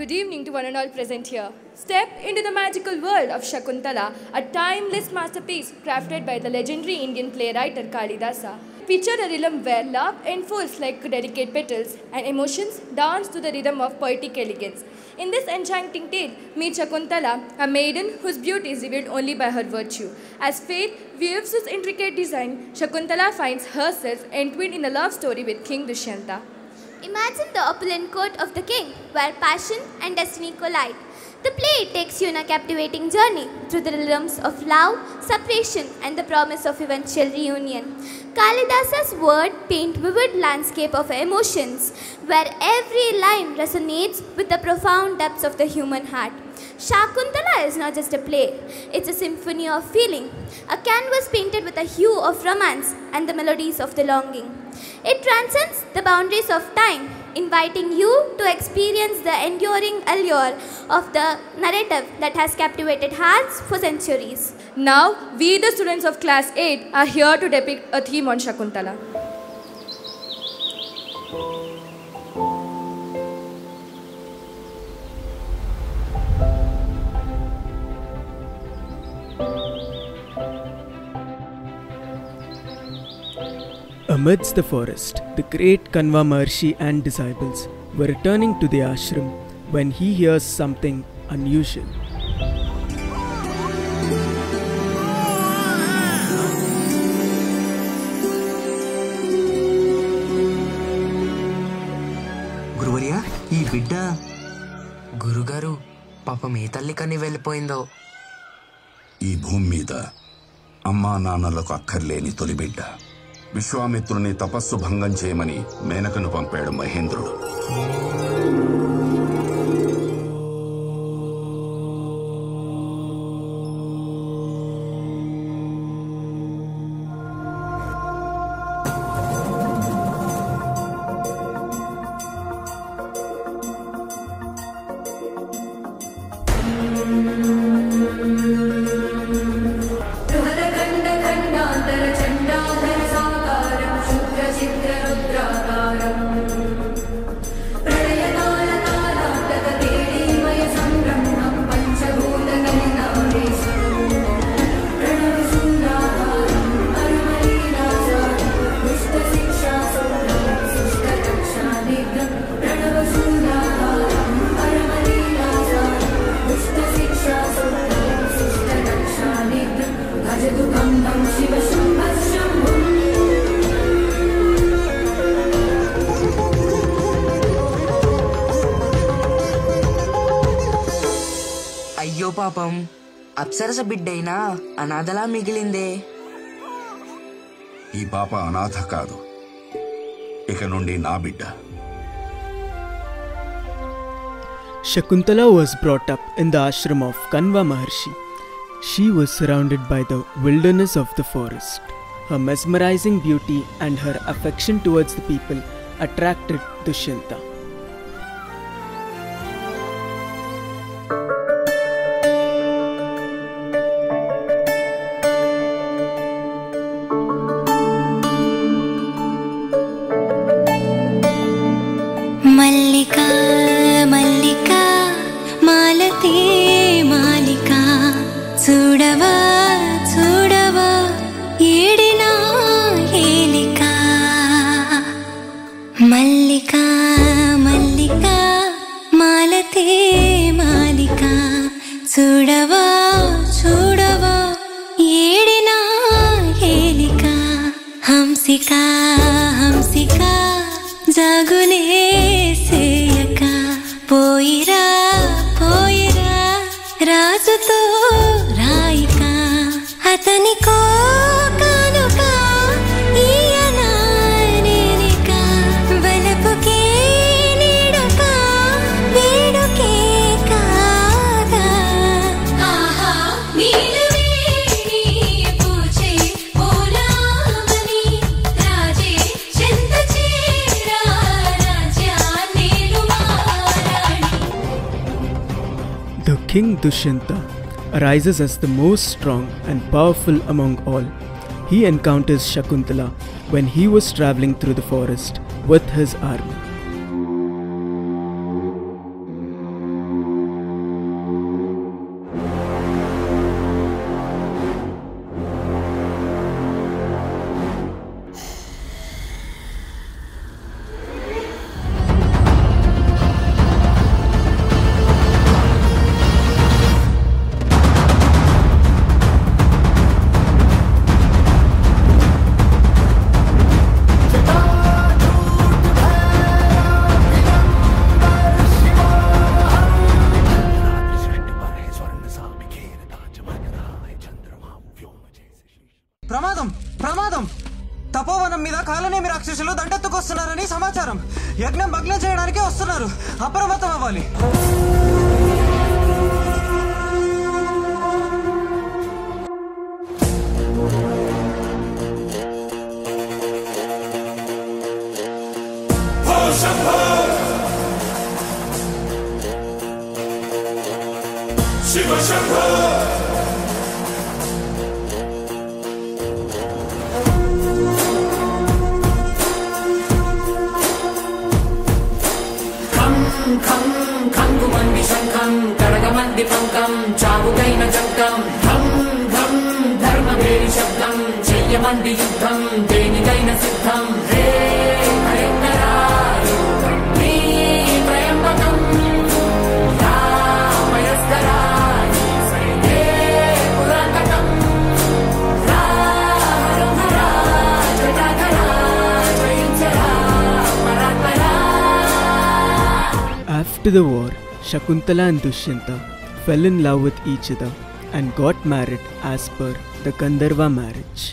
Good evening to one and all present here. Step into the magical world of Shakuntala, a timeless masterpiece crafted by the legendary Indian playwright Kalidasa. Picture a realm where love unfolds like delicate petals and emotions dance to the rhythm of poetic elegance. In this enchanting tale, meet Shakuntala, a maiden whose beauty is revealed only by her virtue. As fate weaves its intricate design, Shakuntala finds herself entwined in a love story with King Dushyanta. Imagine the opulent court of the king, where passion and destiny collide. The play takes you on a captivating journey through the realms of love, separation, and the promise of eventual reunion. Kalidasa's words paint vivid landscape of emotions, where every line resonates with the profound depths of the human heart. Shakuntala is not just a play, it's a symphony of feeling, a canvas painted with a hue of romance and the melodies of the longing. It transcends the boundaries of time, inviting you to experience the enduring allure of the narrative that has captivated hearts for centuries. Now, we the students of class 8 are here to depict a theme on Shakuntala. Amidst the forest, the great Kanva Maharshi and disciples were returning to the ashram when he hears something unusual. Guruvarya, ee bidda Gurugaru, Papa mee talli kani vellipoyindo. ఈ భూమి మీద అమ్మా నాన్నలకు అక్కర్లేని తొలి బిడ్డ. విశ్వామిత్రుని తపస్సు భంగం చేయమని మేనకను పంపాడు మహేంద్రుడు. అయ్యో పాపం, అప్సరస బిడ్డైనా అనాథలా మిగిలిందే. ఈ పాప అనాథ కాదు, ఇక నుండి నా బిడ్డ. Shakuntala was brought up in the ashram of Kanva Maharshi. She was surrounded by the wilderness of the forest. Her mesmerizing beauty and her affection towards the people attracted Dushyanta. Mallika, Mallika, Malate, Malika, Chudava, Chudava, Edina, Elika. Mallika, Mallika, Malate, Malika, Chudava, Chudava, Edina, Elika. Hamsika, Hamsika, Jagune సేయక పోయిరా పోయిరా రాజుతో రాయిక అతనికో కానుక ఈయన నేనిక వలపుకే నీడక వేడుకే కాదా ఆహా నీలవే నీ పూచే పోలామని రాజే చెంత చేరా The King Dushyanta arises as the most strong and powerful among all. He encounters Shakuntala when he was traveling through the forest with his army. ప్రమాదం ప్రమాదం! తపోవనం మీద కాలనేమి రాక్షసులు దండెత్తుకొస్తున్నారని సమాచారం. యజ్ఞం భగ్నం చేయడానికే వస్తున్నారు. అప్రమత్తం అవ్వాలి. ఖంగుమంది శంఖం కడగమంది పంకం చావుకైన జంకం ధం ధం ధర్మవేరి శబ్దం చెయ్యమంది యుద్ధం దేనికైన సిద్ధం హే భయంకరాలు నీ Tryambakam రామయస్కరాలు సైనే పురాకటం రాహరంహరా జటాకరా జయించరా పరాత్పరా. After the war, Shakuntala and Dushyanta fell in love with each other and got married as per the Gandharva marriage.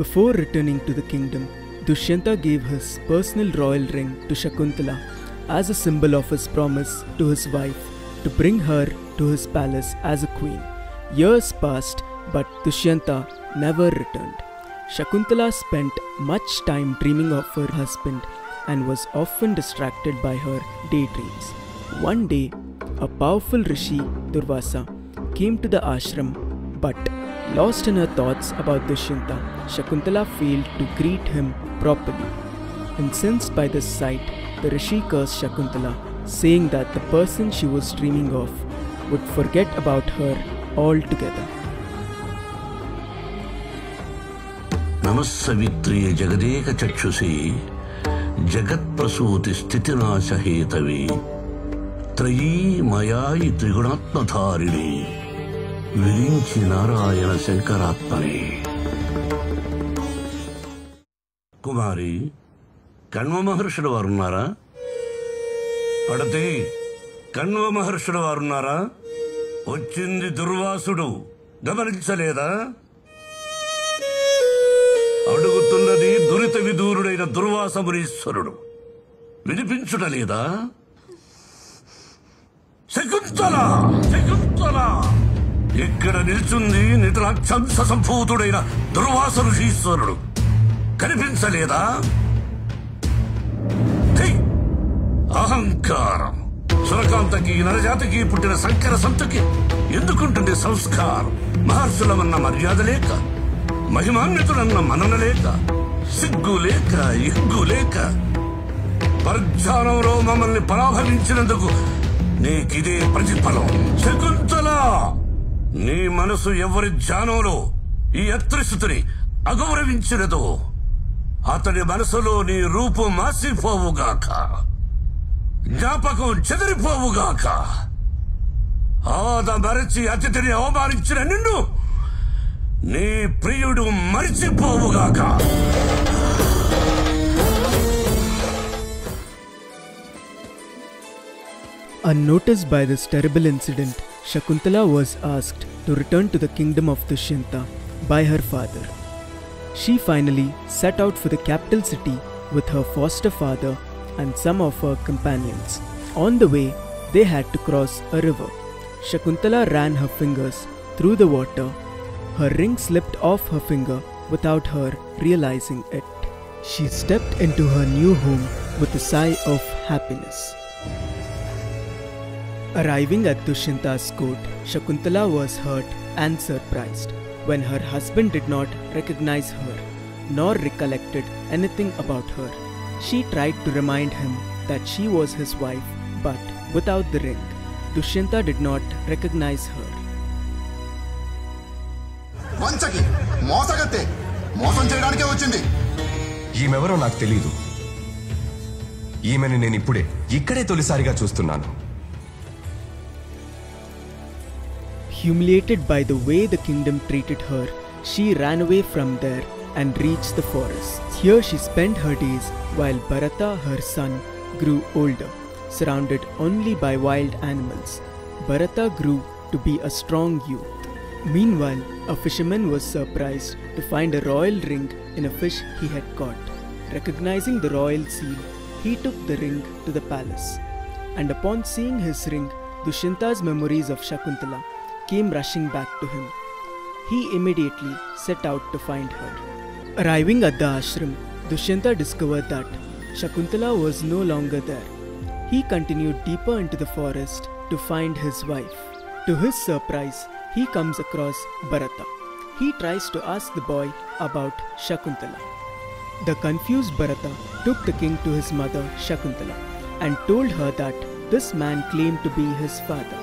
Before returning to the kingdom, Dushyanta gave his personal royal ring to Shakuntala as a symbol of his promise to his wife to bring her to his palace as a queen. Years passed, but Dushyanta never returned. Shakuntala spent much time dreaming of her husband and was often distracted by her daydreams. One day, a powerful rishi, Durvasa, came to the ashram, but lost in her thoughts about Dushyanta, Shakuntala failed to greet him properly. Incensed by this sight, the rishi cursed Shakuntala, saying that the person she was dreaming of would forget about her altogether. నమస్సవిత్రే జగదేక చక్షుషే జగత్ప్రసూతి స్థితినాశహేతవే త్రయీ మయాయి త్రిగుణాత్మధారిణి విరించి నారాయణ శంకరాత్మనే. కుమారి, కణ్వ మహర్షుల వారున్నారా? పడతి, కణ్వ మహర్షుల వారున్నారా? వచ్చింది దుర్వాసుడు, గమనించలేదా? అడుగుతున్నది దురిత విదూరుడైన దుర్వాస మునీశ్వరుడు, వినిపించుటలేదా? శకుంతల, శకుంతల! ఇక్కడ నిల్చుంది నితరాక్షంస సంభూతుడైన దుర్వాస ఋషీశ్వరుడు, కనిపించలేదా? అహంకారం! సురకాంతకి నరజాతికి పుట్టిన శంకర సంతకి ఎందుకుంటుంది సంస్కారం? మహర్షులమన్న మర్యాద లేక, మహిమాన్వితులన్న మనన లేక, సిగ్గు లేక, ఎగ్గు లేక, పర్జానంలో మమ్మల్ని పరాభవించినందుకు నీకిదే ప్రతిఫలం. శకుంతల, నీ మనసు ఎవరి ధ్యానంలో ఈ అత్రిసుతుని అగౌరవించినదో అతడి మనసులో నీ రూపు మాసిపోవుగాక, జ్ఞాపకం చెదిరిపోవుగాక. ఆద మరచి అతిథిని అవమానించిన నిన్ను నీ ప్రియుడు మరిచిపోవుగాక. Unnoticed by this terrible incident, Shakuntala was asked to return to the kingdom of Dushyanta by her father. She finally set out for the capital city with her foster father and some of her companions. On the way, they had to cross a river. Shakuntala ran her fingers through the water. Her ring slipped off her finger without her realizing it. She stepped into her new home with a sigh of happiness. Arriving at Dushyanta's court, Shakuntala was hurt and surprised when her husband did not recognize her nor recollected anything about her. She tried to remind him that she was his wife, but without the ring, Dushyanta did not recognize her. వంచకి మోసగత్తే మోసం చేయడానికే వచ్చింది. ఈమెవరో నాకు తెలీదు. ఈమెను నేను ఇక్కడే తొలిసారిగా చూస్తున్నాను. Humiliated by the way the kingdom treated her, she ran away from there and reached the forest. Here she spent her days while Bharata, her son, grew older, surrounded only by wild animals. Bharata grew to be a strong youth. Meanwhile, a fisherman was surprised to find a royal ring in a fish he had caught. Recognizing the royal seal, he took the ring to the palace. And upon seeing his ring, Dushyanta's memories of Shakuntala came rushing back to him. He immediately set out to find her. Arriving at the ashram, Dushyanta discovered that Shakuntala was no longer there. He continued deeper into the forest to find his wife. To his surprise, he comes across Bharata. He tries to ask the boy about Shakuntala. The confused Bharata took the king to his mother Shakuntala and told her that this man claimed to be his father.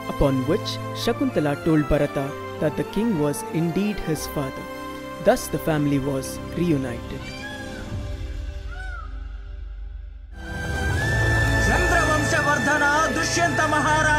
Upon which Shakuntala told Bharata that the king was indeed his father. Thus the family was reunited. చంద్రవంశవర్ధన Dushyanta Maharaja